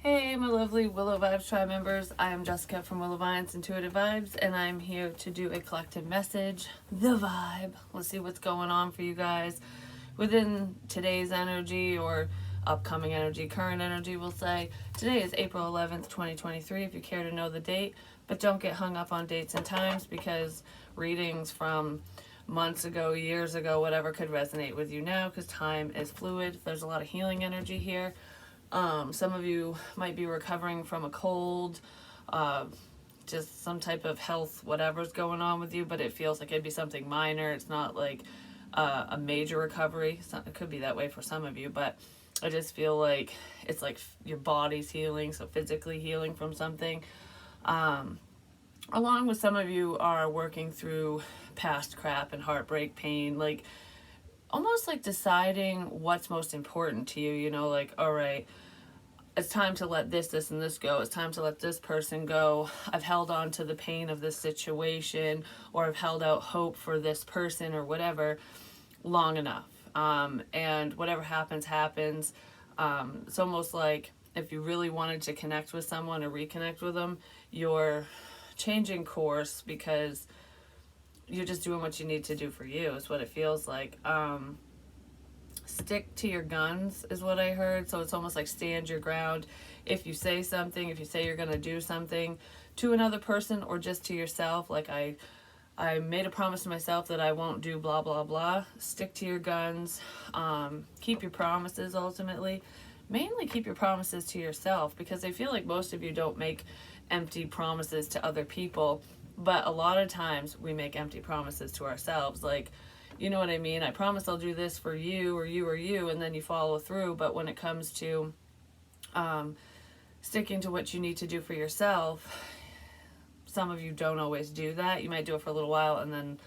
Hey, my lovely Willow Vibes tribe members. I am Jessica from Willow Vines Intuitive Vibes, and I'm here to do a collective message, the vibe. Let's see what's going on for you guys within today's energy or upcoming energy, current energy, we'll say. Today is April 11th, 2023, if you care to know the date, but don't get hung up on dates and times because readings from months ago, years ago, whatever could resonate with you now because time is fluid. There's a lot of healing energy here. Some of you might be recovering from a cold, uh, just some type of health, whatever's going on with you, but it feels like it'd be something minor. It's not like a major recovery. It could be that way for some of you, but I just feel like it's like your body's healing, so physically healing from something. Along with some of you are working through past crap and heartbreak, pain, like almost like deciding what's most important to you, like, all right, it's time to let this, and this go. It's time to let this person go. I've held on to the pain of this situation, or I've held out hope for this person or whatever long enough. And whatever happens, happens. It's almost like if you really wanted to connect with someone or reconnect with them, you're changing course because you're just doing what you need to do for you, is what it feels like. Stick to your guns is what I heard. So it's almost like stand your ground. If you say something, if you say you're going to do something to another person or just to yourself, like I made a promise to myself that I won't do blah, blah, blah. Stick to your guns. Keep your promises ultimately. Mainly keep your promises to yourself because I feel like most of you don't make empty promises to other people. But a lot of times we make empty promises to ourselves. Like, you know what I mean? I promise I'll do this for you or you or you, and then you follow through. But when it comes to sticking to what you need to do for yourself, some of you don't always do that. You might do it for a little while and then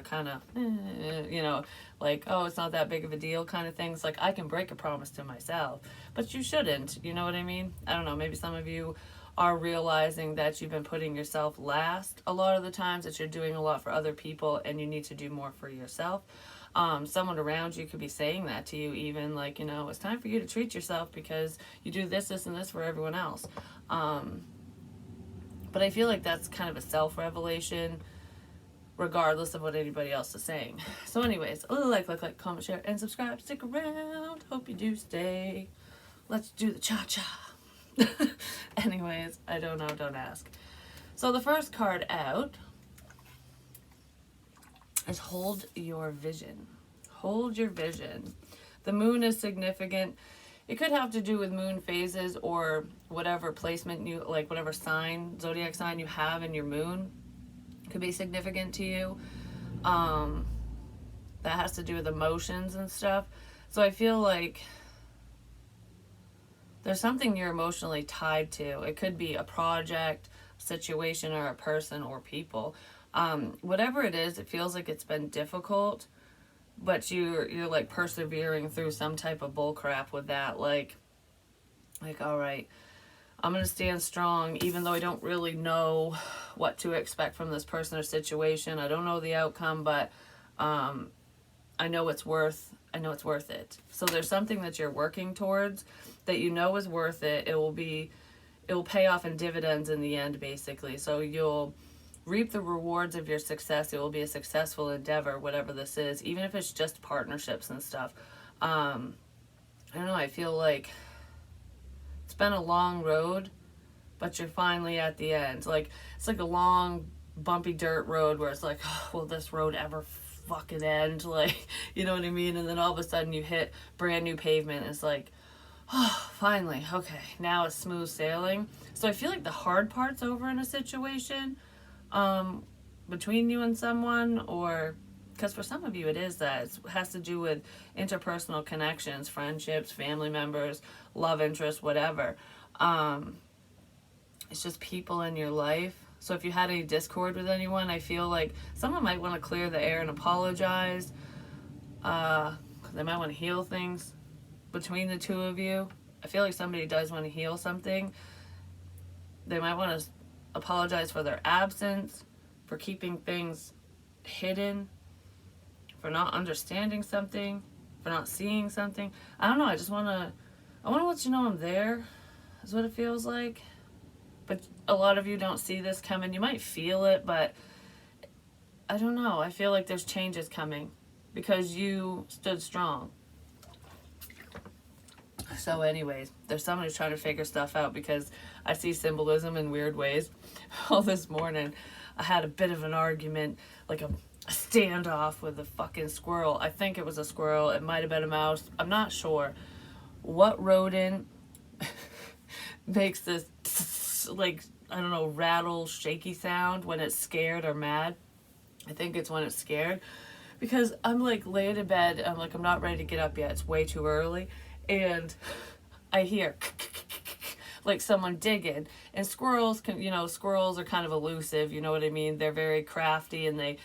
kind of, like, oh, it's not that big of a deal kind of things. Like, I can break a promise to myself, but you shouldn't. You know what I mean? I don't know. Maybe some of you are realizing that you've been putting yourself last a lot of the times, that you're doing a lot for other people and you need to do more for yourself. Someone around you could be saying that to you, even like, it's time for you to treat yourself because you do this, and this for everyone else. But I feel like that's kind of a self-revelation regardless of what anybody else is saying. So anyways, like, comment, share, and subscribe. Stick around. Hope you do stay. Let's do the cha-cha. Anyways, I don't know, don't ask. So the first card out is hold your vision. Hold your vision. The moon is significant. It could have to do with moon phases or whatever placement you, like whatever sign, zodiac sign you have in your moon could be significant to you. That has to do with emotions and stuff. So I feel like there's something you're emotionally tied to. It could be a project, situation, or a person or people. Whatever it is, it feels like it's been difficult, but you're like persevering through some type of bull crap with that. Like all right, I'm gonna stand strong, even though I don't really know what to expect from this person or situation. I don't know the outcome, but I know it's worth it. So there's something that you're working towards that you know is worth it. It will pay off in dividends in the end, basically. So you'll reap the rewards of your success. It will be a successful endeavor, whatever this is, even if it's just partnerships and stuff. I don't know, I feel like it's been a long road, but you're finally at the end. Like, it's like a long, bumpy dirt road where it's like, oh, will this road ever fucking end? Like, you know what I mean? And then all of a sudden you hit brand new pavement. And it's like, oh, finally, okay, now it's smooth sailing. So I feel like the hard part's over in a situation between you and someone, or because for some of you it is that. It has to do with interpersonal connections, friendships, family members, love interests, whatever. It's just people in your life. So if you had any discord with anyone, I feel like someone might want to clear the air and apologize. They might want to heal things between the two of you. I feel like somebody does want to heal something. They might want to apologize for their absence, for keeping things hidden, for not understanding something, for not seeing something. I don't know. I want to let you know I'm there. is what it feels like. But a lot of you don't see this coming. You might feel it, but I don't know. I feel like there's changes coming because you stood strong. So anyways, there's someone who's trying to figure stuff out because I see symbolism in weird ways. All this morning, I had a bit of an argument, like a standoff with a fucking squirrel. I think it was a squirrel. It might have been a mouse. I'm not sure. What rodent makes this like, I don't know, rattle, shaky sound when it's scared or mad? I think it's when it's scared. Because I'm like laying in bed, I'm like, I'm not ready to get up yet. It's way too early. And I hear like someone digging. And squirrels can, squirrels are kind of elusive, you know what I mean? They're very crafty and they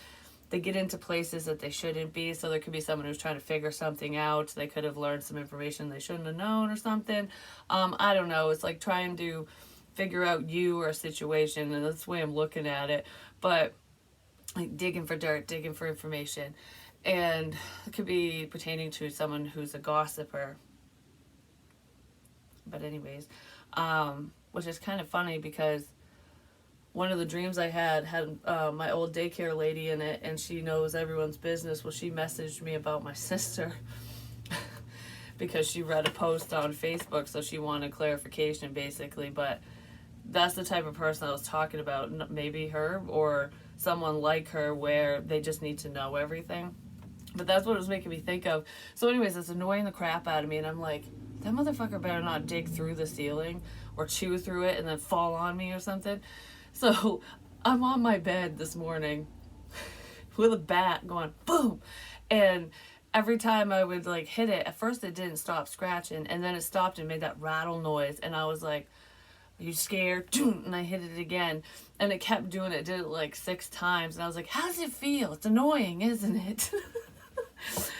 get into places that they shouldn't be. So there could be someone who's trying to figure something out. They could have learned some information they shouldn't have known or something. I don't know. It's like trying to figure out you or a situation, and that's the way I'm looking at it. But like digging for dirt, digging for information. And it could be pertaining to someone who's a gossiper. But anyways, which is kind of funny because one of the dreams I had my old daycare lady in it, and she knows everyone's business. Well, she messaged me about my sister because she read a post on Facebook, so she wanted clarification basically. But that's the type of person I was talking about. Maybe her or someone like her where they just need to know everything. But that's what it was making me think of. So anyways, it's annoying the crap out of me, and I'm like, that motherfucker better not dig through the ceiling or chew through it and then fall on me or something. So I'm on my bed this morning with a bat going boom, and every time I would like hit it, at first it didn't stop scratching, and then it stopped and made that rattle noise, and I was like, are you scared? And I hit it again, and it kept doing it. Did it like 6 times, and I was like, how does it feel? It's annoying, isn't it?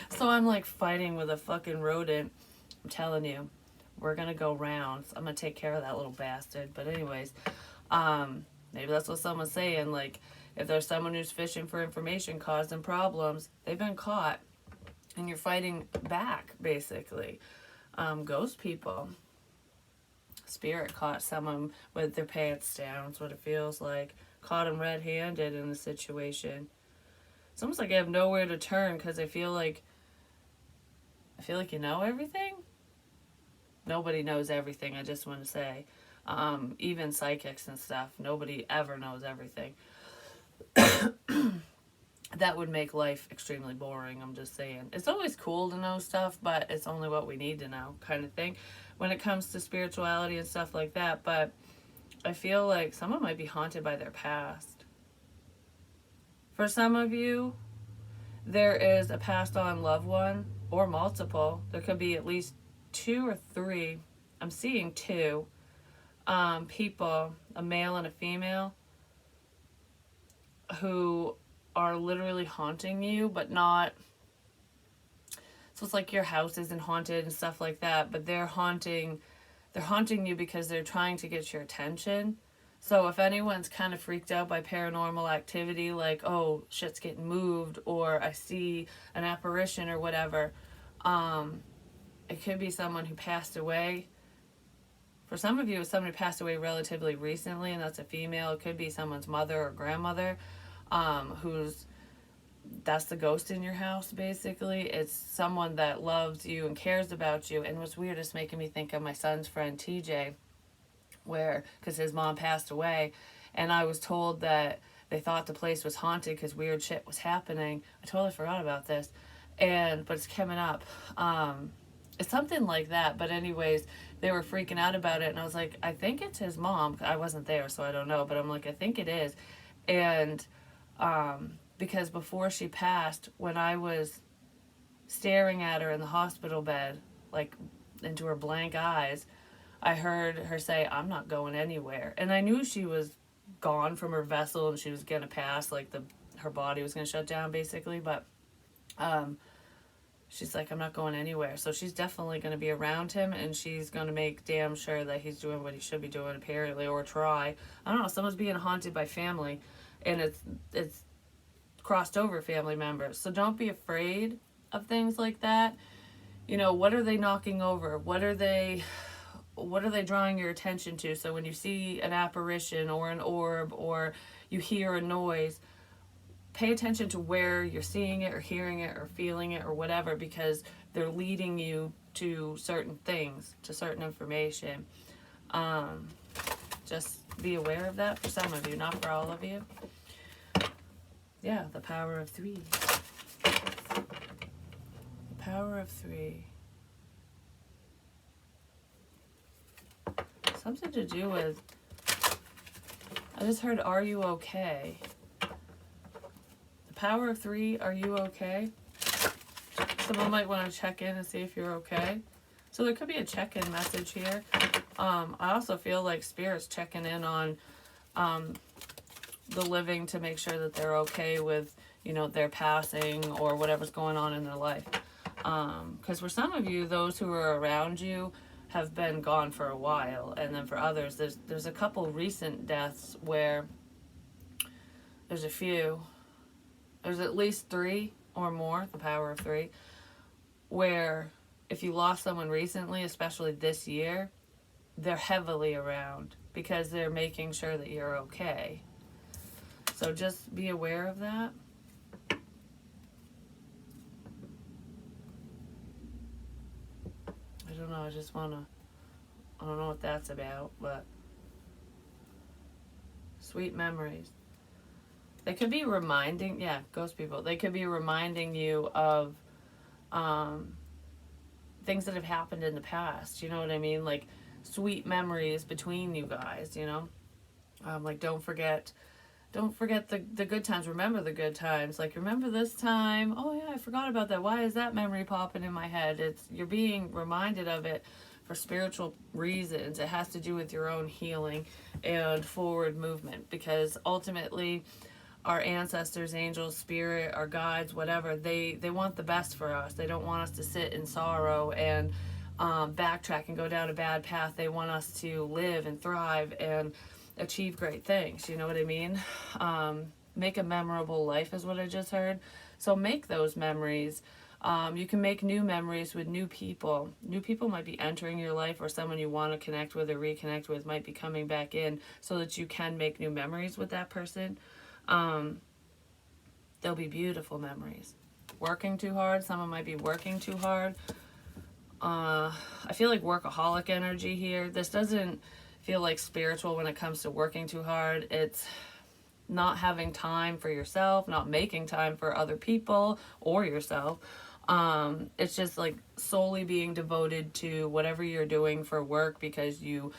So I'm like fighting with a fucking rodent. I'm telling you, we're gonna go rounds. I'm gonna take care of that little bastard. But anyways, maybe that's what someone's saying. Like, if there's someone who's fishing for information, causing problems, they've been caught, and you're fighting back, basically. Ghost people. Spirit caught someone with their pants down. That's what it feels like. Caught them red-handed in the situation. It's almost like I have nowhere to turn because I feel like you know everything. Nobody knows everything, I just want to say. Even psychics and stuff, nobody ever knows everything. That would make life extremely boring, I'm just saying. It's always cool to know stuff, but it's only what we need to know, kind of thing, when it comes to spirituality and stuff like that. But I feel like someone might be haunted by their past. For some of you, there is a passed on loved one, or multiple. There could be at least 2 or 3. I'm seeing 2 people, a male and a female, who are literally haunting you, but not. So it's like your house isn't haunted and stuff like that, but they're haunting you because they're trying to get your attention. So if anyone's kind of freaked out by paranormal activity, like, oh, shit's getting moved, or I see an apparition or whatever, it could be someone who passed away. For some of you, it's someone who passed away relatively recently, and that's a female. It could be someone's mother or grandmother, that's the ghost in your house, basically. It's someone that loves you and cares about you. And what's weird is making me think of my son's friend, TJ, because his mom passed away, and I was told that they thought the place was haunted because weird shit was happening. I totally forgot about this, but it's coming up. It's something like that. But anyways, they were freaking out about it, and I was like, I think it's his mom. I wasn't there, so I don't know, but I'm like, I think it is. And because before she passed, when I was staring at her in the hospital bed, like into her blank eyes, I heard her say, I'm not going anywhere. And I knew she was gone from her vessel and she was going to pass, like her body was going to shut down, basically. But she's like, I'm not going anywhere. So she's definitely going to be around him, and she's going to make damn sure that he's doing what he should be doing, apparently, or try. I don't know, someone's being haunted by family, and it's crossed over family members. So don't be afraid of things like that. What are they knocking over? What what are they drawing your attention to? So when you see an apparition or an orb or you hear a noise, pay attention to where you're seeing it or hearing it or feeling it or whatever, because they're leading you to certain things, to certain information. Just be aware of that for some of you, not for all of you. Yeah, the power of 3. The power of 3. Something to do with, I just heard, are you okay? The power of 3, are you okay? Someone might want to check in and see if you're okay. So there could be a check-in message here. I also feel like Spirit's checking in on the living to make sure that they're okay with, you know, their passing or whatever's going on in their life. Because for some of you, those who are around you have been gone for a while, and then for others, there's a couple recent deaths where there's at least 3 or more, the power of 3, where if you lost someone recently, especially this year, they're heavily around because they're making sure that you're okay. So just be aware of that. I don't know, I don't know what that's about, but sweet memories. They could be reminding, yeah, ghost people, they could be reminding you of things that have happened in the past, you know what I mean? Like sweet memories between you guys, you know? Like don't forget the good times. Remember the good times. Like, remember this time? Oh yeah, I forgot about that. Why is that memory popping in my head? You're being reminded of it for spiritual reasons. It has to do with your own healing and forward movement, because ultimately our ancestors, angels, spirit, our guides, whatever, they want the best for us. They don't want us to sit in sorrow and backtrack and go down a bad path. They want us to live and thrive and achieve great things, you know what I mean? Make a memorable life is what I just heard. So make those memories. You can make new memories with new people. New people might be entering your life, or someone you want to connect with or reconnect with might be coming back in, so that you can make new memories with that person. They'll be beautiful memories. Working too hard, someone might be working too hard. I feel like workaholic energy here. This doesn't feel like spiritual when it comes to working too hard. It's not having time for yourself, not making time for other people or yourself. It's just like solely being devoted to whatever you're doing for work because you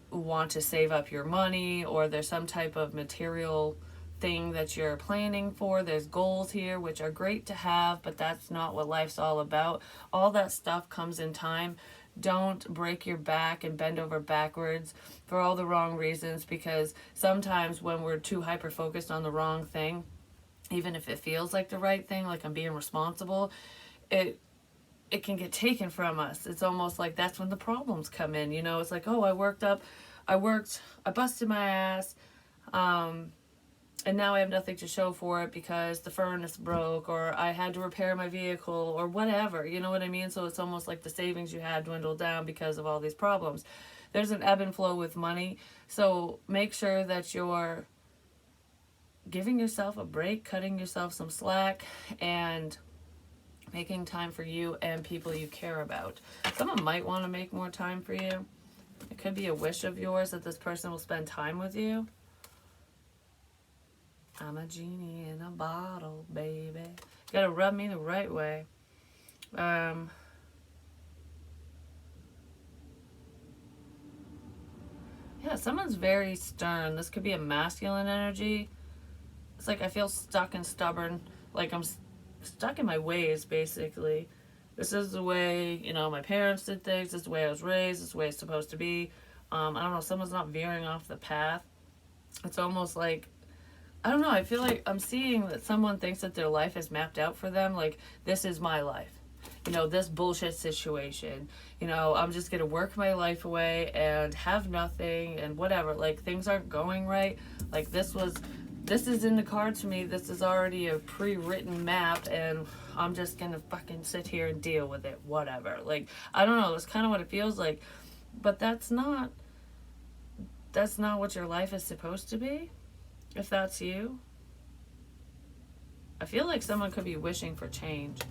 want to save up your money, or there's some type of material thing that you're planning for. There's goals here, which are great to have, but that's not what life's all about. All that stuff comes in time. Don't break your back and bend over backwards for all the wrong reasons, because sometimes when we're too hyper focused on the wrong thing, even if it feels like the right thing, like I'm being responsible, it can get taken from us. It's almost like that's when the problems come in, you know? It's like, oh, I busted my ass, and now I have nothing to show for it because the furnace broke, or I had to repair my vehicle, or whatever, you know what I mean? So it's almost like the savings you had dwindled down because of all these problems. There's an ebb and flow with money, so make sure that you're giving yourself a break, cutting yourself some slack, and making time for you and people you care about. Someone might want to make more time for you. It could be a wish of yours that this person will spend time with you. I'm a genie in a bottle, baby. You gotta rub me the right way. Yeah, someone's very stern. This could be a masculine energy. It's like I feel stuck and stubborn. Like I'm stuck in my ways, basically. This is the way, you know, my parents did things. This is the way I was raised. This is the way it's supposed to be. I don't know, someone's not veering off the path. It's almost like, I don't know, I feel like I'm seeing that someone thinks that their life is mapped out for them. Like, this is my life. You know, this bullshit situation. You know, I'm just going to work my life away and have nothing and whatever. Like, things aren't going right. Like, this is in the cards for me. This is already a pre-written map, and I'm just going to fucking sit here and deal with it. Whatever. Like, I don't know. That's kind of what it feels like. But that's not what your life is supposed to be. If that's you, I feel like someone could be wishing for change.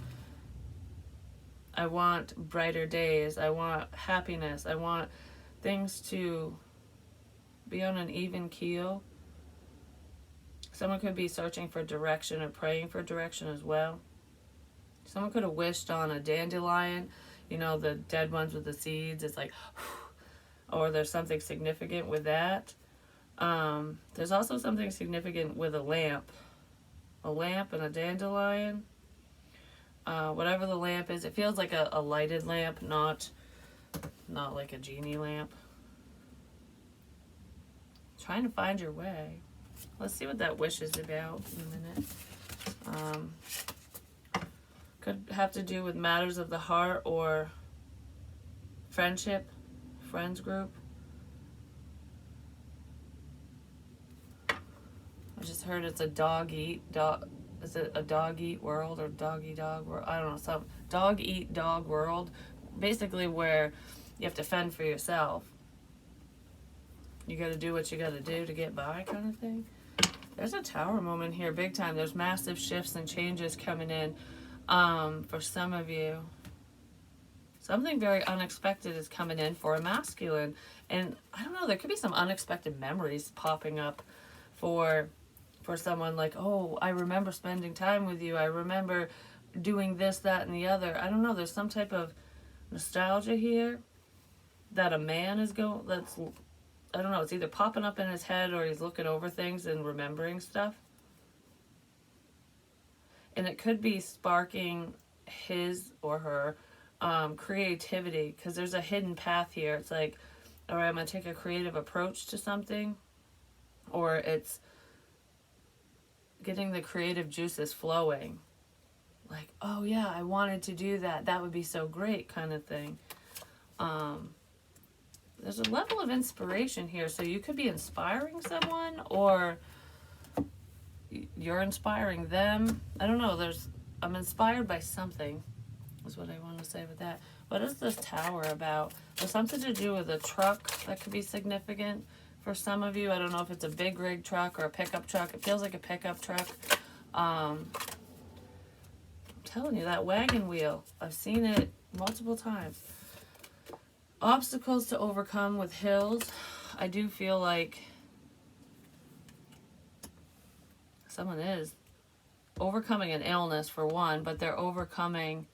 I want brighter days. I want happiness. I want things to be on an even keel. Someone could be searching for direction or praying for direction as well. Someone could have wished on a dandelion, you know, the dead ones with the seeds. It's like, or there's something significant with that. There's also something significant with a lamp and a dandelion. Whatever the lamp is, it feels like a lighted lamp, not like a genie lamp. Trying to find your way. Let's see what that wish is about in a minute. Could have to do with matters of the heart or friendship, friends group. I just heard it's a dog. Is it a dog eat world or dog world? I don't know. Some dog eat dog world. Basically, where you have to fend for yourself. You got to do what you got to do to get by, kind of thing. There's a tower moment here, big time. There's massive shifts and changes coming in. For some of you, something very unexpected is coming in for a masculine. And I don't know, there could be some unexpected memories popping up for someone, like, oh, I remember spending time with you. I remember doing this, that, and the other. I don't know, there's some type of nostalgia here that a man is I don't know, it's either popping up in his head or he's looking over things and remembering stuff. And it could be sparking his or her creativity, because there's a hidden path here. It's like, all right, I'm going to take a creative approach to something, or it's getting the creative juices flowing. Like, oh yeah, I wanted to do that. That would be so great, kind of thing. There's a level of inspiration here. So you could be inspiring someone, or you're inspiring them. I don't know. I'm inspired by something, is what I want to say with that. What is this tower about? There's something to do with a truck that could be significant for some of you. I don't know if it's a big rig truck or a pickup truck. It feels like a pickup truck. I'm telling you, that wagon wheel, I've seen it multiple times. Obstacles to overcome with hills. I do feel like someone is overcoming an illness, for one, but they're overcoming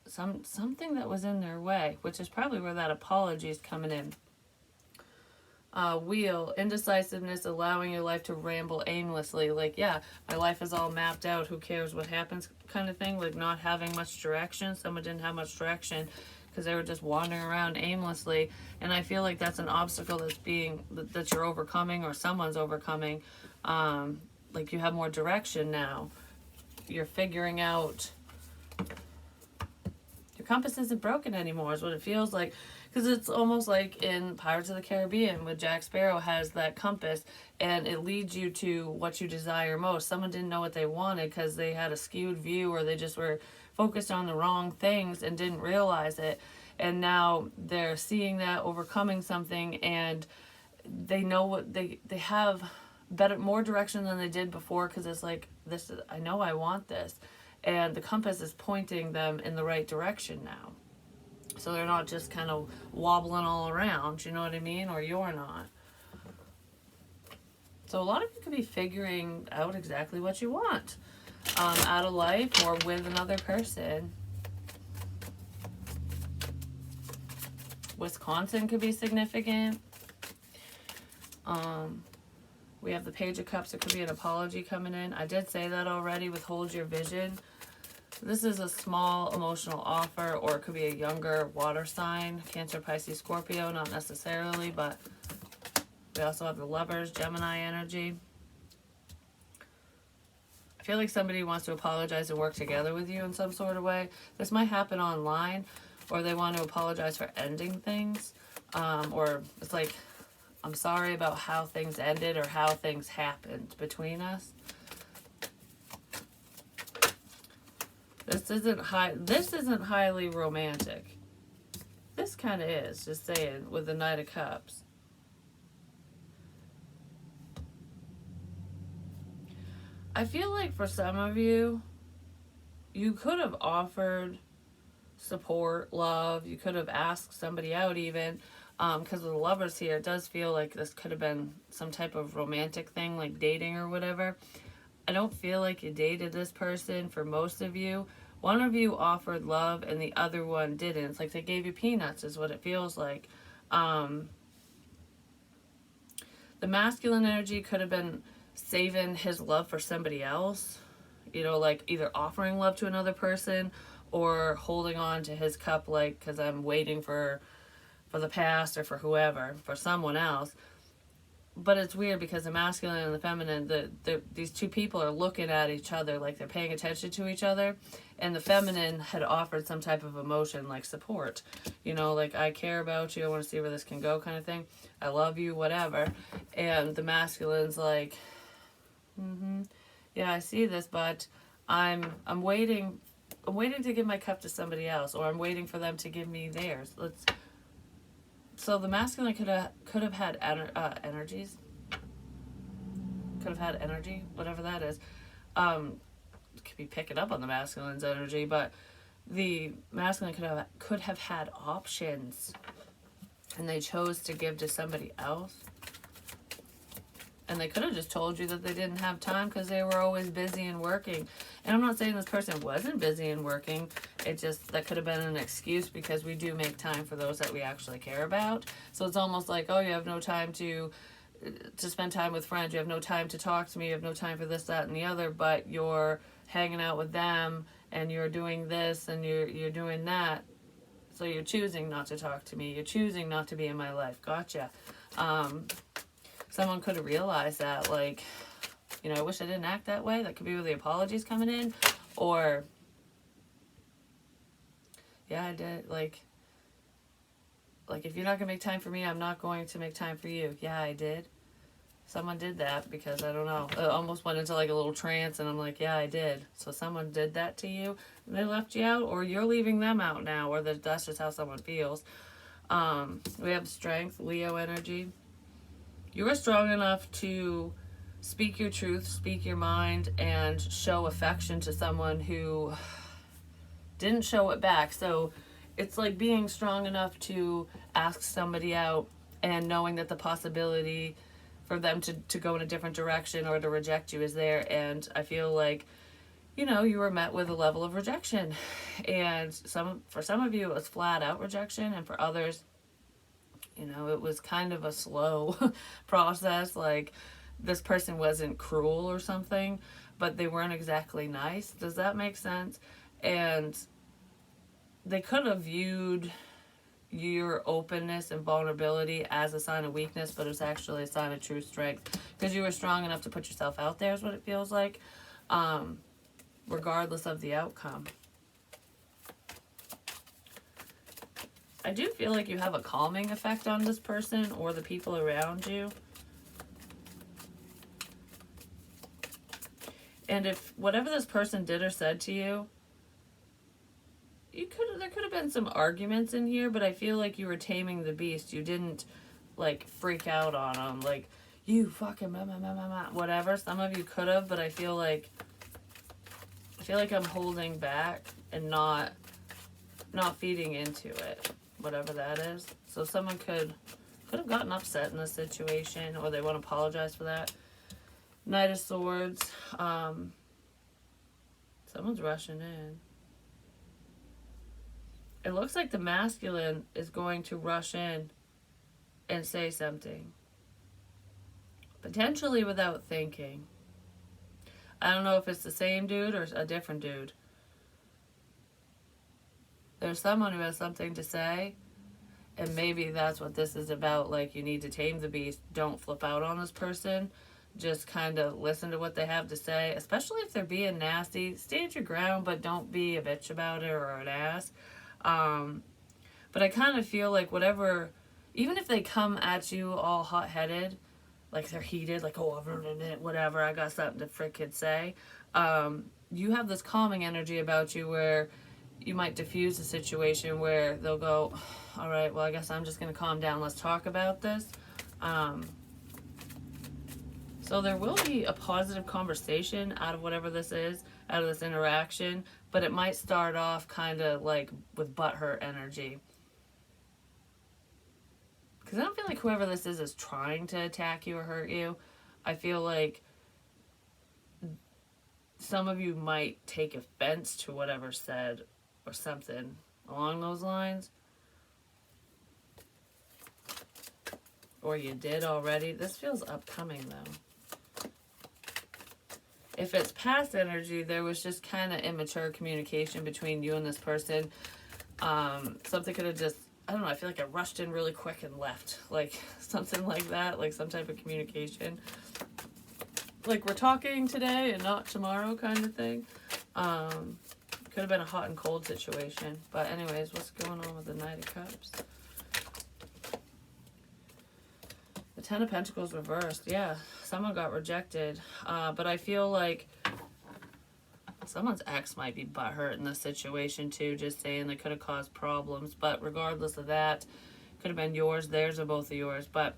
something that was in their way, which is probably where that apology is coming in. Wheel, indecisiveness, allowing your life to ramble aimlessly. Like, yeah, my life is all mapped out, who cares what happens, kind of thing. Like, not having much direction. Someone didn't have much direction because they were just wandering around aimlessly. And I feel like that's an obstacle that you're overcoming, or someone's overcoming. Like, you have more direction now. You're figuring out your compass isn't broken anymore, is what it feels like. Because it's almost like in Pirates of the Caribbean, with Jack Sparrow has that compass, and it leads you to what you desire most. Someone didn't know what they wanted because they had a skewed view, or they just were focused on the wrong things and didn't realize it. And now they're seeing that, overcoming something, and they know what they have more direction than they did before, because it's like, I know I want this. And the compass is pointing them in the right direction now. So they're not just kind of wobbling all around, you know what I mean? Or you're not. So a lot of you could be figuring out exactly what you want out of life or with another person. Wisconsin could be significant. We have the Page of Cups. It could be an apology coming in. I did say that already with Hold Your Vision. This is a small emotional offer, or it could be a younger water sign. Cancer, Pisces, Scorpio, not necessarily, but we also have the Lovers, Gemini energy. I feel like somebody wants to apologize and work together with you in some sort of way. This might happen online, or they want to apologize for ending things. Or it's like, I'm sorry about how things ended or how things happened between us. This isn't highly romantic. kind of is, just saying, with the Knight of Cups. I feel like for some of you, you could have offered support, love. You could have asked somebody out even. Because with the Lovers here, it does feel like this could have been some type of romantic thing, like dating or whatever. I don't feel like you dated this person for most of you. One of you offered love and the other one didn't. It's like they gave you peanuts is what it feels like. The masculine energy could have been saving his love for somebody else. You know, like either offering love to another person or holding on to his cup, like, because I'm waiting for the past or for whoever, for someone else. But it's weird because the masculine and the feminine, these two people are looking at each other like they're paying attention to each other, and the feminine had offered some type of emotion like support, you know, like I care about you, I want to see where this can go kind of thing, I love you, whatever. And the masculine's like, yeah, I see this, but I'm waiting to give my cup to somebody else, or I'm waiting for them to give me theirs. So the masculine could have had energies. Could have had energy, whatever that is. Could be picking up on the masculine's energy, but the masculine could have had options, and they chose to give to somebody else. And they could have just told you that they didn't have time because they were always busy and working. And I'm not saying this person wasn't busy and working. It just, that could have been an excuse because we do make time for those that we actually care about. So it's almost like, oh, you have no time to spend time with friends. You have no time to talk to me. You have no time for this, that, and the other. But you're hanging out with them and you're doing this and you're doing that. So you're choosing not to talk to me. You're choosing not to be in my life. Gotcha. Someone could have realized that, like, you know, I wish I didn't act that way. That could be where the apologies coming in. Or, yeah, I did. Like if you're not going to make time for me, I'm not going to make time for you. Yeah, I did. Someone did that because, I don't know, it almost went into like a little trance, and I'm like, yeah, I did. So someone did that to you, and they left you out, or you're leaving them out now, or that's just how someone feels. We have strength, Leo energy. You are strong enough to speak your truth, speak your mind, and show affection to someone who didn't show it back. So it's like being strong enough to ask somebody out and knowing that the possibility for them to go in a different direction or to reject you is there. And I feel like, you know, you were met with a level of rejection. And for some of you, it was flat out rejection, and for others, you know, it was kind of a slow process. Like, this person wasn't cruel or something, but they weren't exactly nice. Does that make sense? And they could have viewed your openness and vulnerability as a sign of weakness, but it's actually a sign of true strength because you were strong enough to put yourself out there, is what it feels like, regardless of the outcome. I do feel like you have a calming effect on this person or the people around you. And if whatever this person did or said to you, there could have been some arguments in here, but I feel like you were taming the beast. You didn't, like, freak out on them, like, you fucking whatever. Some of you could have, but I feel like I'm holding back and not feeding into it, whatever that is. So someone could have gotten upset in this situation, or they want to apologize for that. Knight of Swords. Someone's rushing in. It looks like the masculine is going to rush in and say something. Potentially without thinking. I don't know if it's the same dude or a different dude. There's someone who has something to say, and maybe that's what this is about. Like, you need to tame the beast. Don't flip out on this person. Just kind of listen to what they have to say, especially if they're being nasty. Stand your ground, but don't be a bitch about it or an ass. But I kind of feel like whatever, even if they come at you all hot-headed, like they're heated, like, oh, whatever, I got something to freaking say, you have this calming energy about you where you might diffuse a situation where they'll go, all right, well, I guess I'm just going to calm down. Let's talk about this. So there will be a positive conversation out of whatever this is, out of this interaction, but it might start off kind of like with butthurt energy. Because I don't feel like whoever this is trying to attack you or hurt you. I feel like some of you might take offense to whatever's said or something along those lines. Or you did already. This feels upcoming though. If it's past energy, there was just kind of immature communication between you and this person. Something could have just, I don't know, I feel like I rushed in really quick and left. Like something like that, like some type of communication. Like we're talking today and not tomorrow kind of thing. Could have been a hot and cold situation. But anyways, what's going on with the Knight of Cups? The Ten of Pentacles reversed. Yeah, someone got rejected. But I feel like someone's ex might be butthurt in this situation too. Just saying they could have caused problems. But regardless of that, could have been yours, theirs, or both of yours. But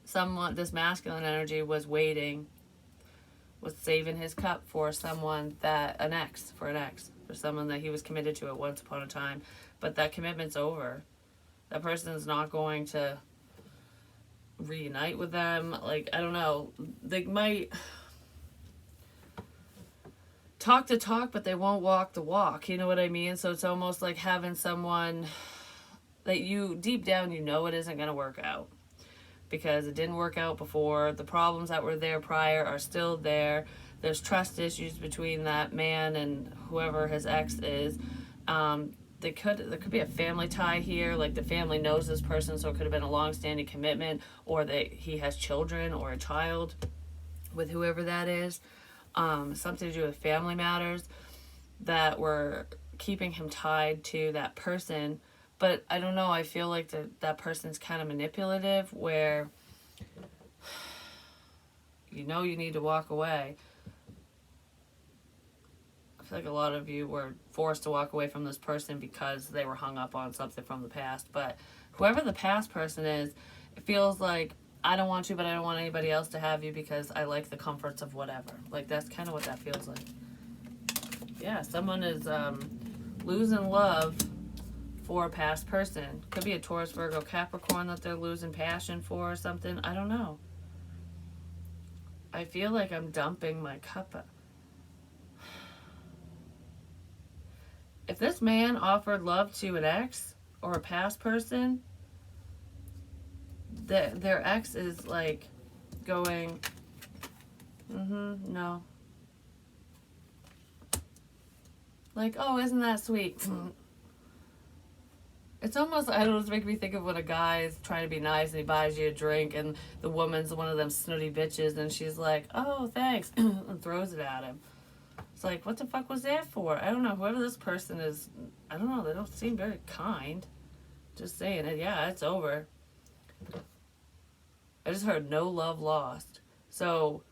someone, this masculine energy was waiting, was saving his cup for someone that, for someone that he was committed to at once upon a time. But that commitment's over. That person's not going to reunite with them. Like, I don't know. They might talk the talk, but they won't walk the walk. You know what I mean? So it's almost like having someone that you, deep down, you know it isn't going to work out. Because it didn't work out before. The problems that were there prior are still there. There's trust issues between that man and whoever his ex is. There could be a family tie here, like the family knows this person, so it could have been a long-standing commitment, or that he has children or a child with whoever that is. Something to do with family matters that were keeping him tied to that person. But I don't know, I feel like that person's kind of manipulative, where you know you need to walk away. I feel like a lot of you were forced to walk away from this person because they were hung up on something from the past. But whoever the past person is, it feels like, I don't want you, but I don't want anybody else to have you because I like the comforts of whatever. Like, that's kind of what that feels like. Yeah, someone is losing love for a past person. Could be a Taurus, Virgo, Capricorn that they're losing passion for or something. I don't know. I feel like I'm dumping my cup. If this man offered love to an ex or a past person, their ex is like going, no. Like, oh, isn't that sweet? It's almost, I don't know, it's making me think of when a guy is trying to be nice and he buys you a drink and the woman's one of them snooty bitches and she's like, oh, thanks, and throws it at him. It's like, what the fuck was that for? I don't know. Whoever this person is, I don't know. They don't seem very kind. Just saying it. Yeah, it's over. I just heard no love lost. So,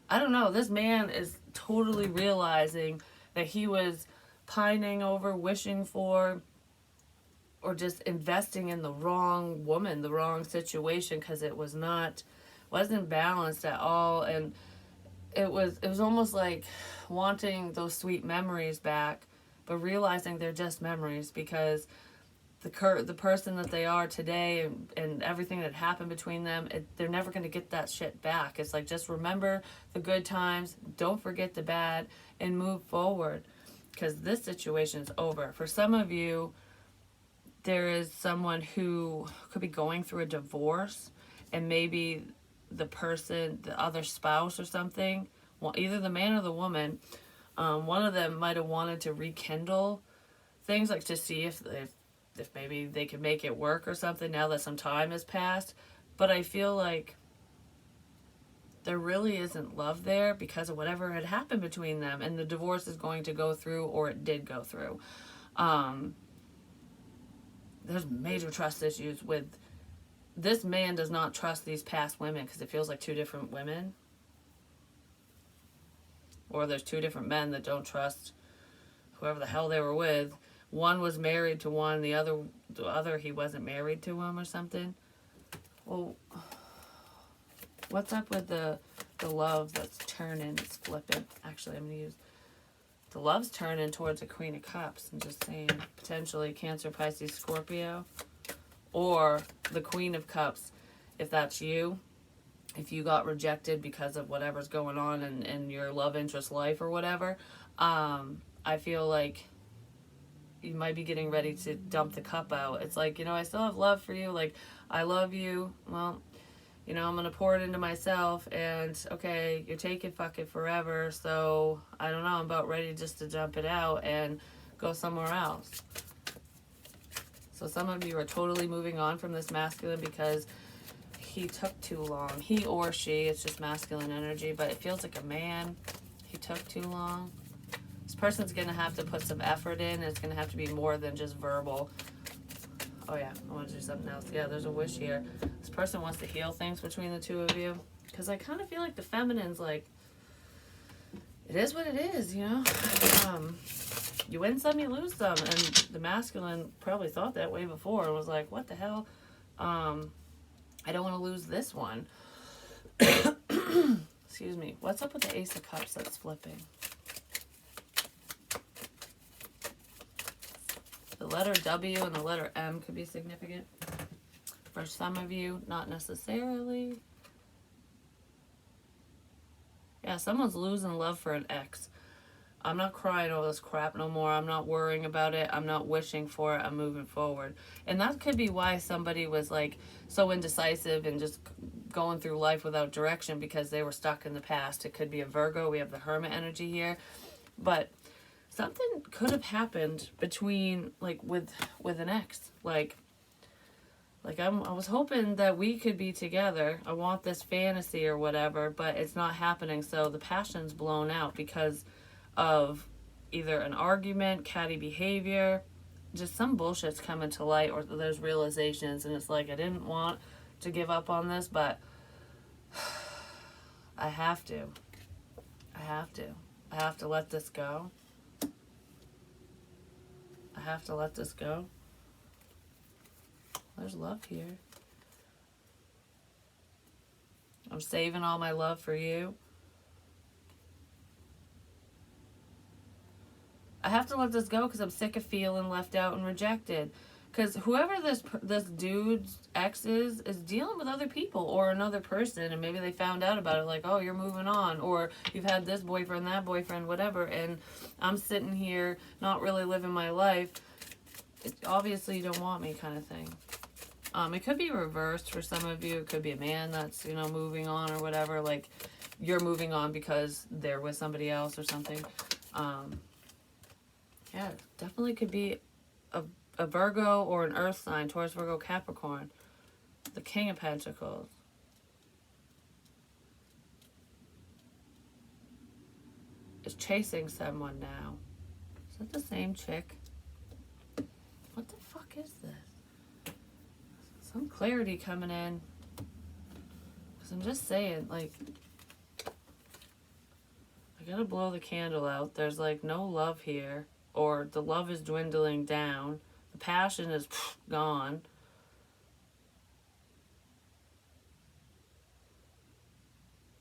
I don't know. This man is totally realizing that he was pining over, wishing for, or just investing in the wrong woman, the wrong situation, because it wasn't balanced at all. And it was almost like wanting those sweet memories back, but realizing they're just memories, because the person that they are today and everything that happened between them, they're never going to get that shit back. It's like, just remember the good times, don't forget the bad, and move forward, because this situation is over. For some of you, there is someone who could be going through a divorce, and maybe the person, the other spouse or something, well, either the man or the woman, one of them might have wanted to rekindle things, like to see if maybe they could make it work or something now that some time has passed. But I feel like there really isn't love there because of whatever had happened between them, and the divorce is going to go through, or it did go through. There's major trust issues with this man. Does not trust these past women because it feels like two different women, or there's two different men that don't trust whoever the hell they were with, one was married to one, the other he wasn't married to him or something. Well, what's up with the love that's turning, it's flipping. Actually, I'm going to use the love's turning towards a Queen of Cups. I'm just saying, potentially Cancer, Pisces, Scorpio, or the Queen of Cups, if that's you. If you got rejected because of whatever's going on in your love interest life or whatever, I feel like you might be getting ready to dump the cup out. It's like, I still have love for you. Like, I love you. Well, I'm going to pour it into myself, and okay, you're taking fucking forever, so I don't know, I'm about ready just to dump it out and go somewhere else. So some of you are totally moving on from this masculine because he took too long. He or she, it's just masculine energy, but it feels like a man. He took too long. This person's going to have to put some effort in, and it's going to have to be more than just verbal. Oh yeah, I want to do something else. Yeah, there's a wish here. This person wants to heal things between the two of you. Because I kind of feel like the feminine's like, it is what it is, You win some, you lose some. And the masculine probably thought that way before and was like, what the hell? I don't want to lose this one. Excuse me. What's up with the Ace of Cups that's flipping? The letter W and the letter M could be significant. For some of you, not necessarily. Yeah, someone's losing love for an ex. I'm not crying over this crap no more. I'm not worrying about it. I'm not wishing for it. I'm moving forward. And that could be why somebody was like so indecisive and just going through life without direction, because they were stuck in the past. It could be a Virgo. We have the Hermit energy here. But something could have happened between, like, with an ex. Like I was hoping that we could be together. I want this fantasy or whatever, but it's not happening. So the passion's blown out because of either an argument, catty behavior, just some bullshit's coming to light, or there's realizations, and it's like, I didn't want to give up on this, but I have to. I have to let this go. I have to let this go. There's love here. I'm saving all my love for you. I have to let this go because I'm sick of feeling left out and rejected. Because whoever this dude's ex is dealing with other people or another person, and maybe they found out about it, like, oh, you're moving on, or you've had this boyfriend, that boyfriend, whatever, and I'm sitting here not really living my life. Obviously, you don't want me, kind of thing. It could be reversed for some of you. It could be a man that's, moving on or whatever. Like, you're moving on because they're with somebody else or something. Yeah, definitely could be a Virgo or an Earth sign, Taurus, Virgo, Capricorn. The King of Pentacles. Is chasing someone now. Is that the same chick? What the fuck is this? Some clarity coming in. Because I'm just saying, like, I gotta blow the candle out. There's, like, no love here. Or the love is dwindling down. The passion is gone.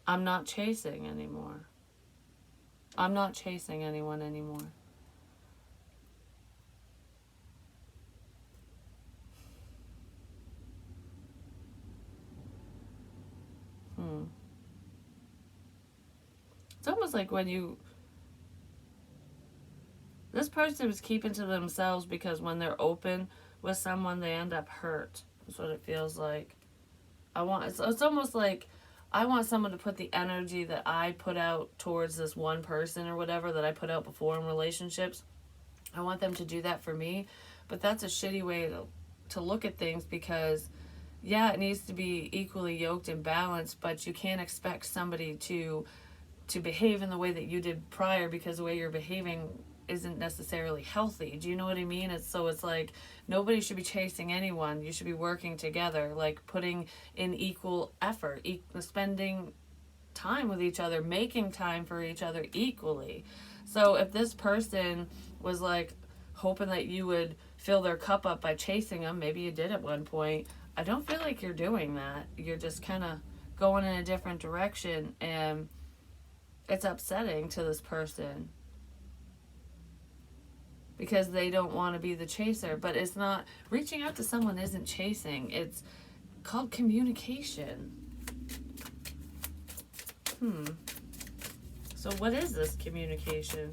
I'm not chasing anymore. I'm not chasing anyone anymore. It's almost like when this person was keeping to themselves because when they're open with someone, they end up hurt. That's what it feels like. It's almost like I want someone to put the energy that I put out towards this one person or whatever that I put out before in relationships. I want them to do that for me. But that's a shitty way to look at things, because yeah, it needs to be equally yoked and balanced, but you can't expect somebody to behave in the way that you did prior, because the way you're behaving isn't necessarily healthy. Do you know what I mean? It's like nobody should be chasing anyone. You should be working together, like putting in equal effort, spending time with each other, making time for each other equally. So if this person was like hoping that you would fill their cup up by chasing them. Maybe you did at one point. I don't feel like you're doing that. You're just kind of going in a different direction, and it's upsetting to this person because they don't want to be the chaser. But it's not, reaching out to someone isn't chasing. It's called communication. So what is this communication?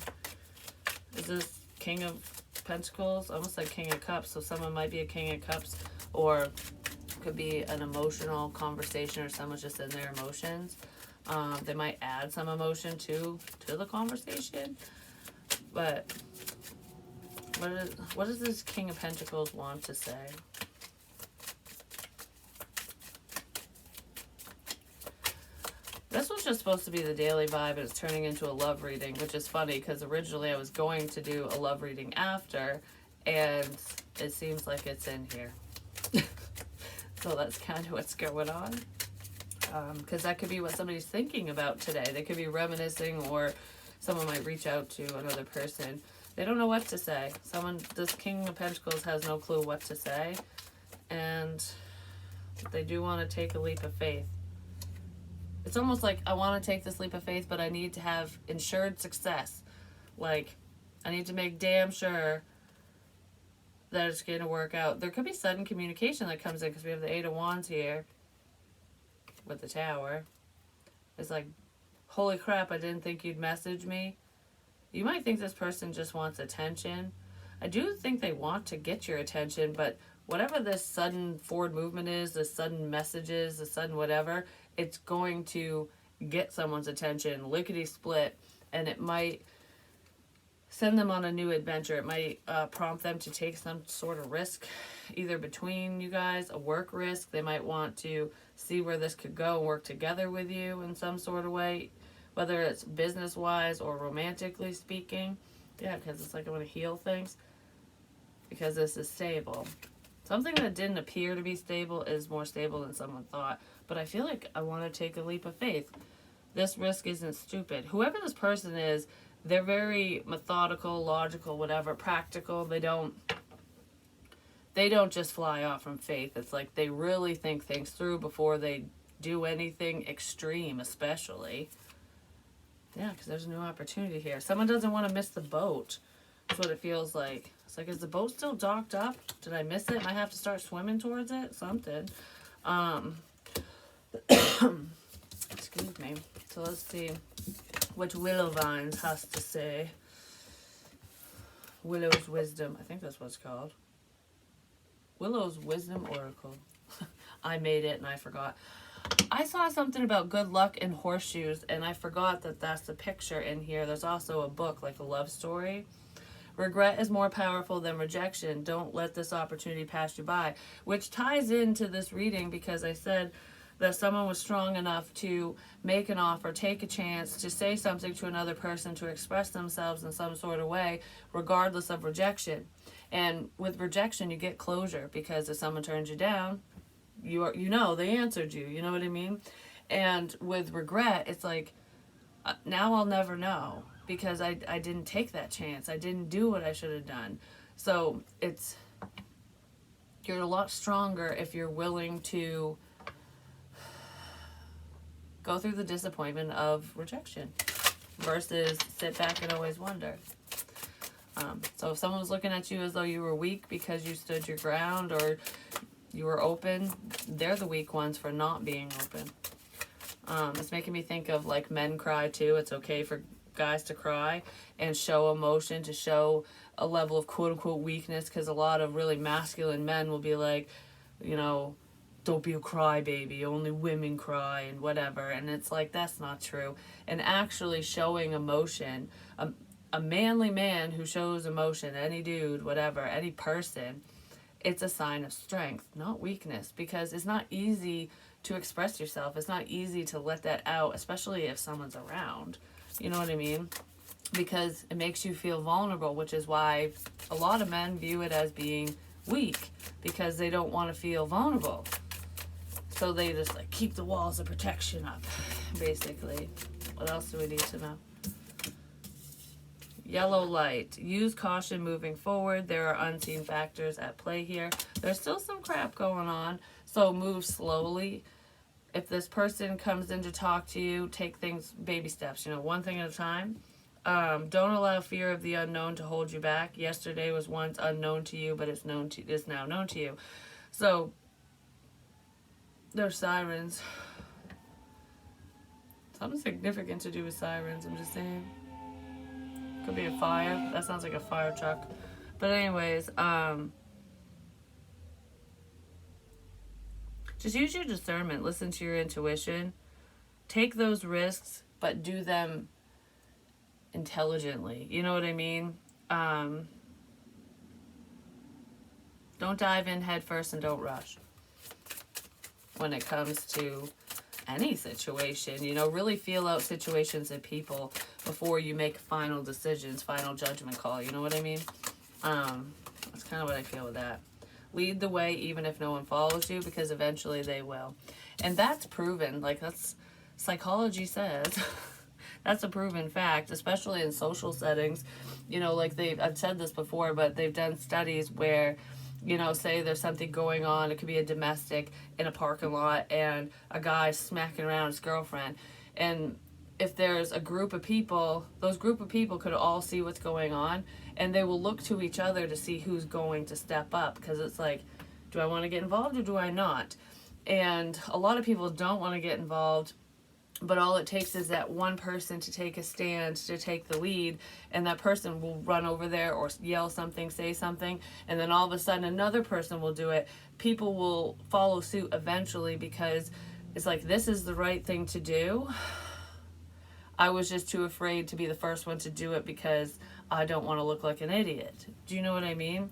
Is this King of Pentacles? Almost like King of Cups. So someone might be a King of Cups, or could be an emotional conversation, or someone's just in their emotions. They might add some emotion to the conversation. But what does this King of Pentacles want to say? This was just supposed to be the daily vibe, and it's turning into a love reading, which is funny because originally I was going to do a love reading after, and it seems like it's in here. So that's kind of what's going on. Because that could be what somebody's thinking about today. They could be reminiscing, or someone might reach out to another person. They don't know what to say. This King of Pentacles has no clue what to say, and they do want to take a leap of faith. It's almost like, I want to take this leap of faith, but I need to have ensured success. Like, I need to make damn sure that it's going to work out. There could be sudden communication that comes in, because we have the Eight of Wands here with the Tower. It's like, holy crap, I didn't think you'd message me. You might think this person just wants attention. I do think they want to get your attention, but whatever this sudden forward movement is, the sudden messages, the sudden whatever, it's going to get someone's attention, lickety split, and it might send them on a new adventure. It might prompt them to take some sort of risk, either between you guys, a work risk. They might want to see where this could go and work together with you in some sort of way, whether it's business-wise or romantically speaking. Yeah, because it's like I want to heal things, because this is stable. Something that didn't appear to be stable is more stable than someone thought. But I feel like I want to take a leap of faith. This risk isn't stupid. Whoever this person is, they're very methodical, logical, whatever, practical. They don't just fly off from faith. It's like they really think things through before they do anything extreme, especially. Yeah, because there's a new opportunity here. Someone doesn't want to miss the boat. That's what it feels like. It's like, is the boat still docked up? Did I miss it? Might have to start swimming towards it? Something. Excuse me. So let's see what Willow Vines has to say. Willow's Wisdom. I think that's what it's called. Willow's Wisdom Oracle. I made it and I forgot. I saw something about good luck and horseshoes, and I forgot that that's the picture in here. There's also a book, like a love story. Regret is more powerful than rejection. Don't let this opportunity pass you by. Which ties into this reading, because I said that someone was strong enough to make an offer, take a chance, to say something to another person, to express themselves in some sort of way, regardless of rejection. And with rejection, you get closure, because if someone turns you down, you know they answered you. You know what I mean? And with regret, it's like, now I'll never know, because I didn't take that chance. I didn't do what I should have done. So you're a lot stronger if you're willing to go through the disappointment of rejection versus sit back and always wonder. So if someone was looking at you as though you were weak because you stood your ground or you were open, they're the weak ones for not being open. It's making me think of, like, men cry too. It's okay for guys to cry and show emotion, to show a level of quote-unquote weakness, because a lot of really masculine men will be like, you know, don't be a crybaby, only women cry and whatever. And it's like, that's not true. And actually showing emotion, a manly man who shows emotion, any dude, whatever, any person, it's a sign of strength, not weakness, because it's not easy to express yourself. It's not easy to let that out, especially if someone's around. You know what I mean? Because it makes you feel vulnerable, which is why a lot of men view it as being weak, because they don't want to feel vulnerable. So they just, like, keep the walls of protection up, basically. What else do we need to know? Yellow light. Use caution moving forward. There are unseen factors at play here. There's still some crap going on, so move slowly. If this person comes in to talk to you, take things baby steps, one thing at a time. Don't allow fear of the unknown to hold you back. Yesterday was once unknown to you, but it's now known to you. So there's sirens. Something significant to do with sirens, I'm just saying. Could be a fire. That sounds like a fire truck. But anyways, just use your discernment. Listen to your intuition. Take those risks, but do them intelligently. You know what I mean? Don't dive in head first and don't rush when it comes to any situation. Really feel out situations and people before you make final decisions, final judgment call. You know what I mean? That's kind of what I feel with that. Lead the way even if no one follows you, because eventually they will. And that's proven. That's psychology says. That's a proven fact, especially in social settings. I've said this before, but they've done studies where, say there's something going on. It could be a domestic in a parking lot and a guy smacking around his girlfriend. And if there's a group of people, those group of people could all see what's going on, and they will look to each other to see who's going to step up, because it's like, do I want to get involved or do I not? And a lot of people don't want to get involved, but all it takes is that one person to take a stand, to take the lead, and that person will run over there or yell something, say something, and then all of a sudden another person will do it. People will follow suit eventually, because it's like, this is the right thing to do. I was just too afraid to be the first one to do it because I don't want to look like an idiot. Do you know what I mean?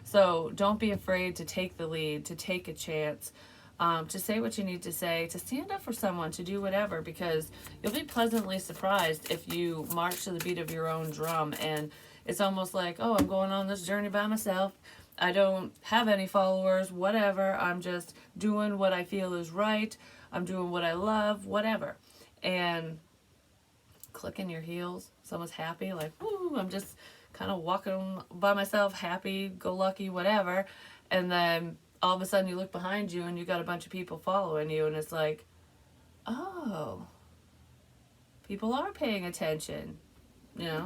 So don't be afraid to take the lead, to take a chance, to say what you need to say, to stand up for someone, to do whatever, because you'll be pleasantly surprised if you march to the beat of your own drum and it's almost like, oh, I'm going on this journey by myself. I don't have any followers, whatever. I'm just doing what I feel is right. I'm doing what I love, whatever. And clicking your heels, someone's happy, like, woo, I'm just kind of walking by myself, happy, go lucky, whatever. And then all of a sudden you look behind you and you got a bunch of people following you, and it's like, oh, people are paying attention,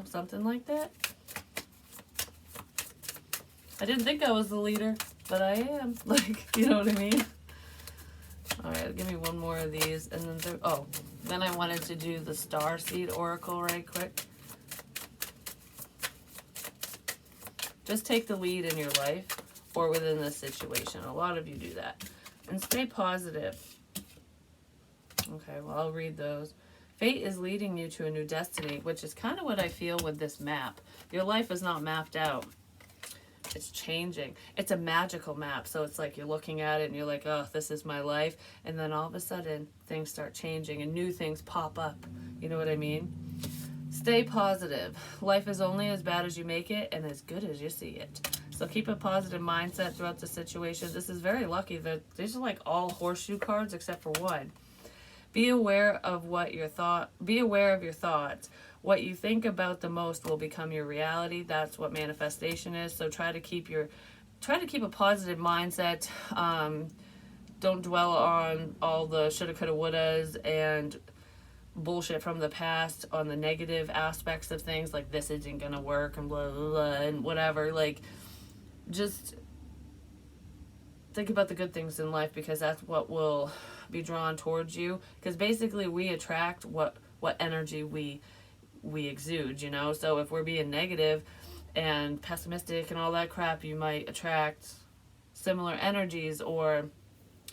something like that. I didn't think I was the leader, but I am. You know what I mean? All right, give me one more of these, and then then I wanted to do the Starseed Oracle right quick. Just take the lead in your life or within this situation. A lot of you do that. And stay positive. Okay, well, I'll read those. Fate is leading you to a new destiny, which is kind of what I feel with this map. Your life is not mapped out. It's changing. It's a magical map. So it's like you're looking at it and you're like, oh, this is my life. And then all of a sudden things start changing and new things pop up. You know what I mean? Stay positive. Life is only as bad as you make it and as good as you see it. So keep a positive mindset throughout the situation. This is very lucky that these are like all horseshoe cards except for one. Be aware of your thoughts. What you think about the most will become your reality. That's what manifestation is. So try to keep a positive mindset. Don't dwell on all the shoulda, coulda, wouldas and bullshit from the past on the negative aspects of things, like this isn't gonna work and blah, blah, blah, and whatever. Like, just think about the good things in life, because that's what will be drawn towards you. Because basically we attract what energy we exude, So if we're being negative and pessimistic and all that crap, you might attract similar energies. Or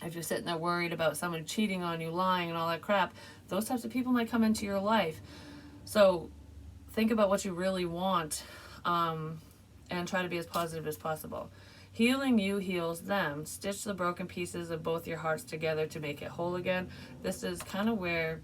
if you're sitting there worried about someone cheating on you, lying and all that crap, those types of people might come into your life. So think about what you really want, and try to be as positive as possible. Healing you heals them. Stitch the broken pieces of both your hearts together to make it whole again. This is kind of where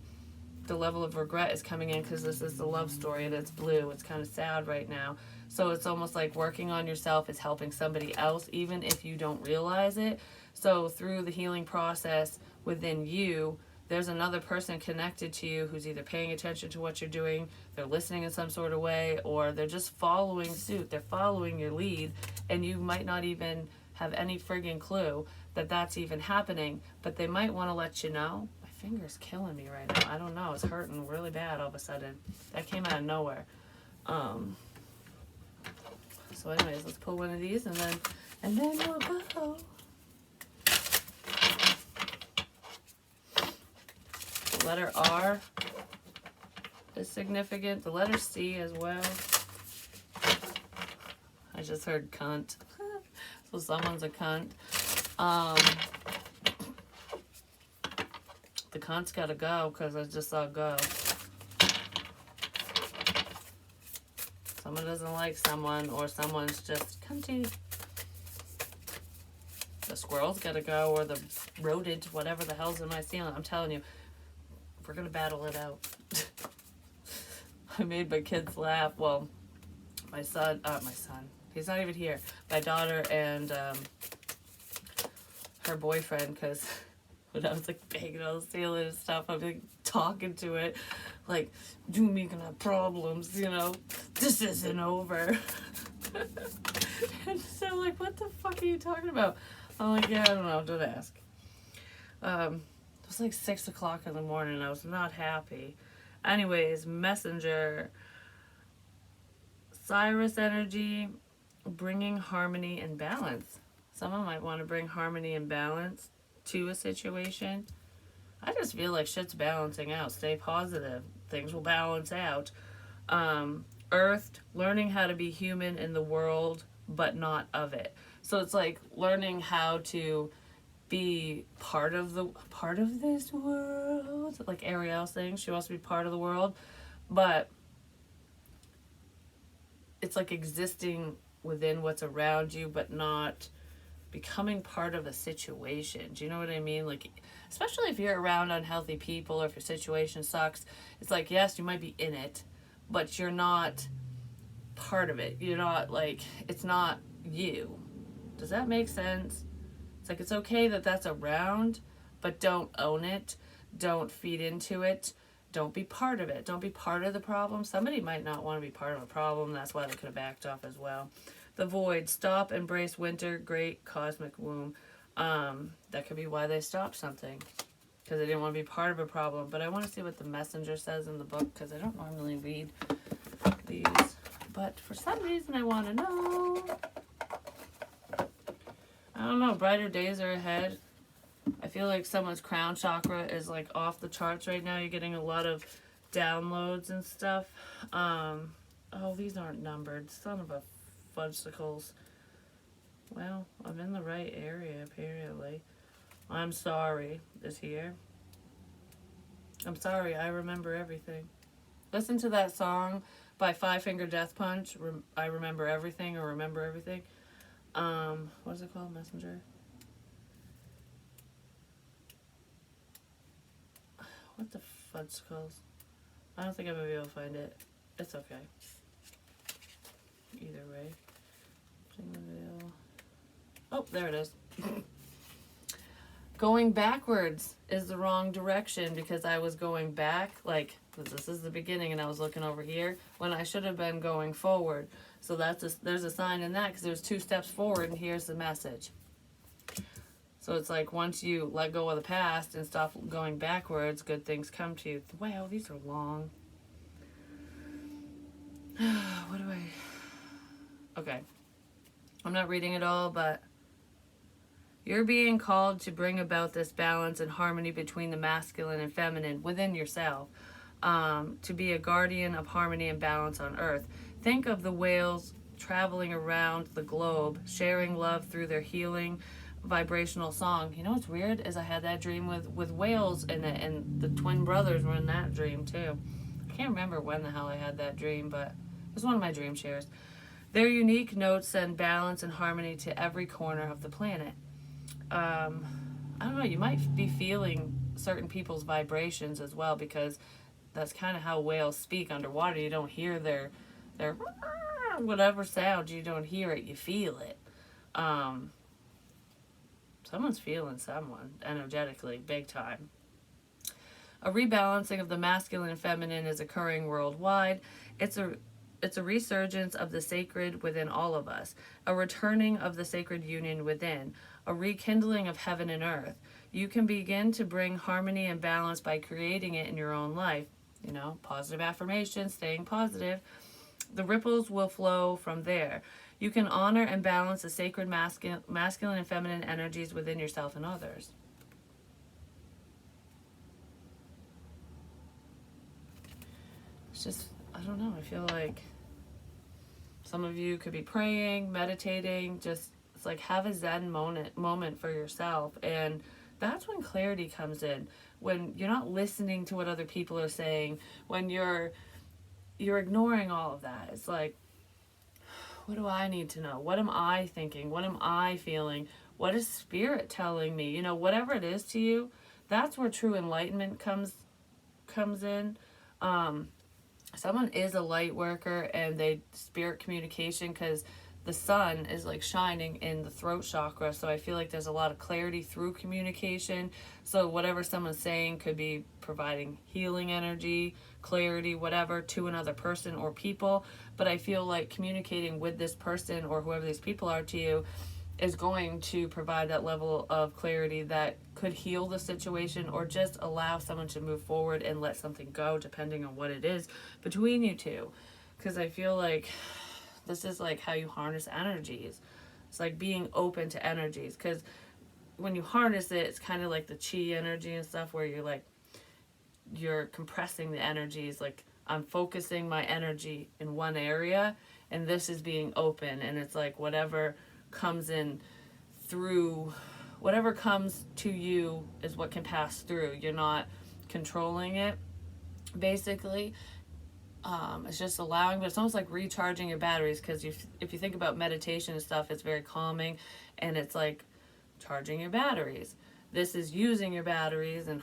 the level of regret is coming in, because this is the love story and it's blue. It's kind of sad right now. So it's almost like working on yourself is helping somebody else, even if you don't realize it. So through the healing process within you, there's another person connected to you who's either paying attention to what you're doing, they're listening in some sort of way, or they're just following suit. They're following your lead, and you might not even have any friggin' clue that that's even happening, but they might want to let you know. My finger's killing me right now. I don't know. It's hurting really bad all of a sudden. That came out of nowhere. So anyways, let's pull one of these and then we'll go. The letter R is significant. The letter C as well. I just heard cunt. So someone's a cunt. The cunt's gotta go because I just saw go. Someone doesn't like someone, or someone's just cunty. The squirrel's gotta go, or the rodent, whatever the hell's in my ceiling. I'm telling you, we're gonna battle it out. I made my kids laugh. Well, my son, he's not even here. My daughter and her boyfriend, because when I was like banging on the ceiling and stuff, I'm like talking to it, like, you making have problems, you know, this isn't over. And so like, what the fuck are you talking about? I'm like, yeah, I don't know, don't ask. It was like 6 o'clock in the morning and I was not happy. Anyways, messenger, Cyrus energy, bringing harmony and balance. Someone might want to bring harmony and balance to a situation. I just feel like shit's balancing out. Stay positive. Things will balance out. Earth, learning how to be human in the world, but not of it. So it's like learning how to be part of this world. Like Ariel's saying, she wants to be part of the world, but it's like existing within what's around you, but not becoming part of a situation. Do you know what I mean? Like, especially if you're around unhealthy people or if your situation sucks, it's like, yes, you might be in it, but you're not part of it. You're not like, it's not you. Does that make sense? It's like, it's okay that that's around, but don't own it. Don't feed into it. Don't be part of it. Don't be part of the problem. Somebody might not want to be part of a problem. That's why they could have backed off as well. The void, stop, embrace winter, great cosmic womb. That could be why they stopped something, because they didn't want to be part of a problem. But I want to see what the messenger says in the book, because I don't normally read these. But for some reason I want to know. I don't know, brighter days are ahead. I feel like someone's crown chakra is like off the charts right now. You're getting a lot of downloads and stuff. Oh, these aren't numbered. Son of a fudgesicles. Well, I'm in the right area apparently. I'm sorry is here. I'm sorry, I remember everything. Listen to that song by Five Finger Death Punch. I remember everything, or remember everything. What is it called? Messenger? What the fudgesicles? I don't think I'm gonna be able to find it. It's okay. Either way. Oh, there it is. Going backwards is the wrong direction, because I was going back, like, this is the beginning and I was looking over here when I should have been going forward. So there's a sign in that, because there's 2 steps forward and here's the message. So it's like, once you let go of the past and stop going backwards, good things come to you. Wow, these are long. What do I... Okay. I'm not reading it all, but you're being called to bring about this balance and harmony between the masculine and feminine within yourself, to be a guardian of harmony and balance on Earth. Think of the whales traveling around the globe, sharing love through their healing vibrational song. You know what's weird is I had that dream with whales in it, and the twin brothers were in that dream too. I can't remember when the hell I had that dream, but it was one of my dream shares. Their unique notes send balance and harmony to every corner of the planet. I don't know, you might be feeling certain people's vibrations as well, because that's kind of how whales speak underwater. You don't hear their whatever sound, you don't hear it, you feel it. Someone's feeling someone energetically, big time. A rebalancing of the masculine and feminine is occurring worldwide. It's a it's a resurgence of the sacred within all of us, a returning of the sacred union within, a rekindling of heaven and earth. You can begin to bring harmony and balance by creating it in your own life. You know, positive affirmations, staying positive. The ripples will flow from there. You can honor and balance the sacred masculine and feminine energies within yourself and others. It's just, I don't know, I feel like some of you could be praying, meditating, just it's like have a zen moment for yourself, and that's when clarity comes in. When you're not listening to what other people are saying, when you're ignoring all of that. It's like, what do I need to know? What am I thinking? What am I feeling? What is spirit telling me? You know, whatever it is to you, that's where true enlightenment comes in. Someone is a light worker and they spirit communication, because the sun is like shining in the throat chakra, so I feel like there's a lot of clarity through communication. So whatever someone's saying could be providing healing energy, clarity, whatever, to another person or people. But I feel like communicating with this person or whoever these people are to you is going to provide that level of clarity that could heal the situation or just allow someone to move forward and let something go, depending on what it is between you two. Because I feel like this is like how you harness energies. It's like being open to energies, because when you harness it, it's kind of like the chi energy and stuff, where you're compressing the energies. Like, I'm focusing my energy in one area, and this is being open, and it's like whatever comes in through, whatever comes to you is what can pass through. You're not controlling it, basically. It's just allowing, but it's almost like recharging your batteries, because if you think about meditation and stuff, it's very calming, and it's like charging your batteries. This is using your batteries and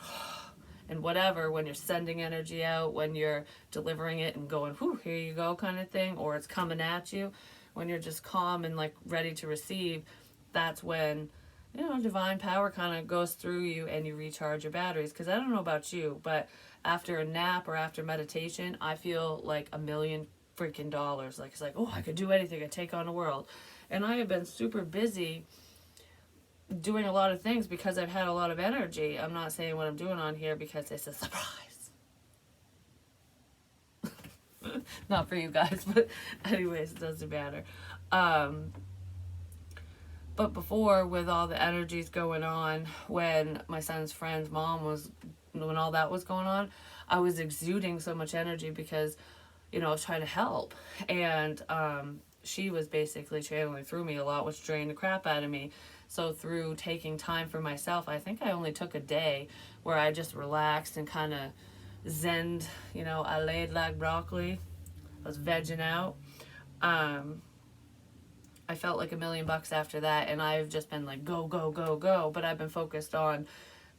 whatever, when you're sending energy out, when you're delivering it and going, whew, here you go, kind of thing, or it's coming at you. When you're just calm and like ready to receive, that's when, you know, divine power kind of goes through you and you recharge your batteries. Because I don't know about you, but after a nap or after meditation, I feel like a million freaking dollars. Like, it's like, oh, I could do anything, I take on the world. And I have been super busy doing a lot of things because I've had a lot of energy. I'm not saying what I'm doing on here because it's a surprise. Not for you guys, but anyways, it doesn't matter. But before, with all the energies going on, when my son's friend's mom was, when all that was going on, I was exuding so much energy because, you know, I was trying to help. And she was basically channeling through me a lot, which drained the crap out of me. So through taking time for myself, I think I only took a day where I just relaxed and kind of zenned, you know, I laid like broccoli. I was vegging out. I felt like $1,000,000 after that, and I've just been like, go, go, go, go. But I've been focused on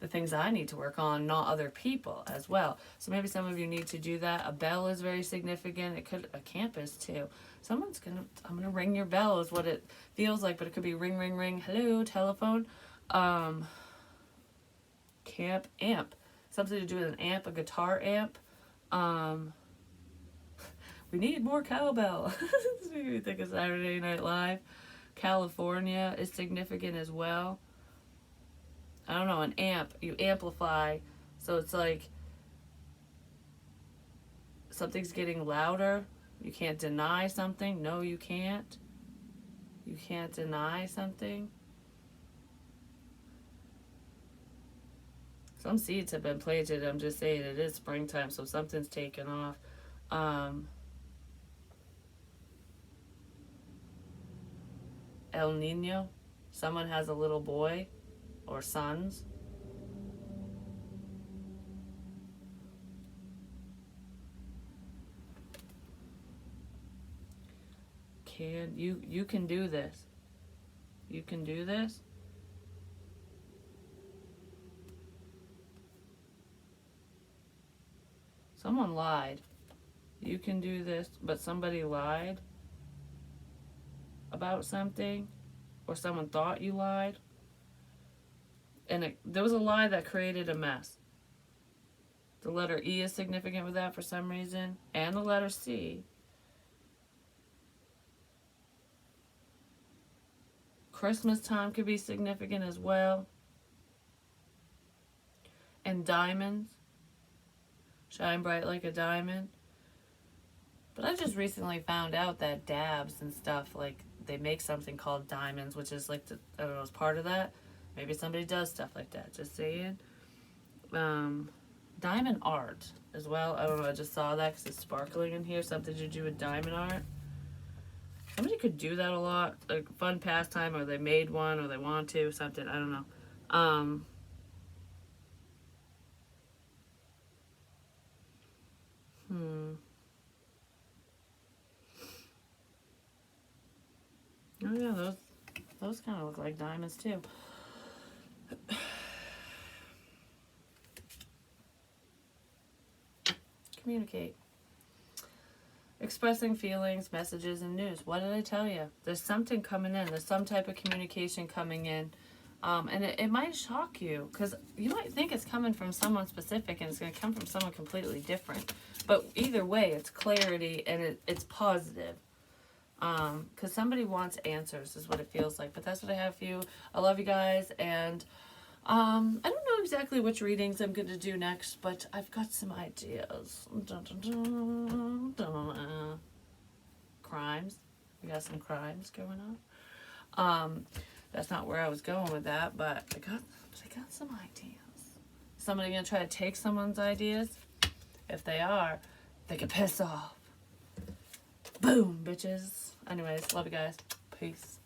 the things I need to work on, not other people as well. So maybe some of you need to do that. A bell is very significant. It could, a campus too. I'm gonna ring your bell is what it feels like, but it could be ring, ring, ring. Hello, telephone. Camp, amp. Something to do with an amp, a guitar amp. We need more cowbell. This makes me think of Saturday Night Live. California is significant as well. I don't know, an amp, you amplify. So it's like something's getting louder. You can't deny something. No, you can't. You can't deny something. Some seeds have been planted. I'm just saying, it is springtime, so something's taken off. El Nino. Someone has a little boy or sons. You can do this. You can do this. Someone lied. You can do this, but somebody lied about something, or someone thought you lied, and there was a lie that created a mess. The letter E is significant with that for some reason. And the letter C. Christmas time could be significant as well. And diamonds. Shine bright like a diamond. But I just recently found out that dabs and stuff, like, they make something called diamonds, which is like, I don't know, as part of that. Maybe somebody does stuff like that. Just saying. Diamond art as well. I don't know. I just saw that because it's sparkling in here. Something to do with diamond art. Somebody could do that a lot. Like fun pastime, or they made one, or they want to. Something. I don't know. Oh yeah, those kind of look like diamonds too. Communicate. Expressing feelings, messages, and news. What did I tell you? There's something coming in. There's some type of communication coming in. And it might shock you because you might think it's coming from someone specific and it's going to come from someone completely different. But either way, it's clarity and it's positive. Because somebody wants answers is what it feels like. But that's what I have for you. I love you guys. And I don't know exactly which readings I'm going to do next, but I've got some ideas. Dun, dun, dun, dun. Crimes. We got some crimes going on. That's not where I was going with that, but I got some ideas. Somebody going to try to take someone's ideas? If they are, they can piss off. Boom, bitches. Anyways, love you guys. Peace.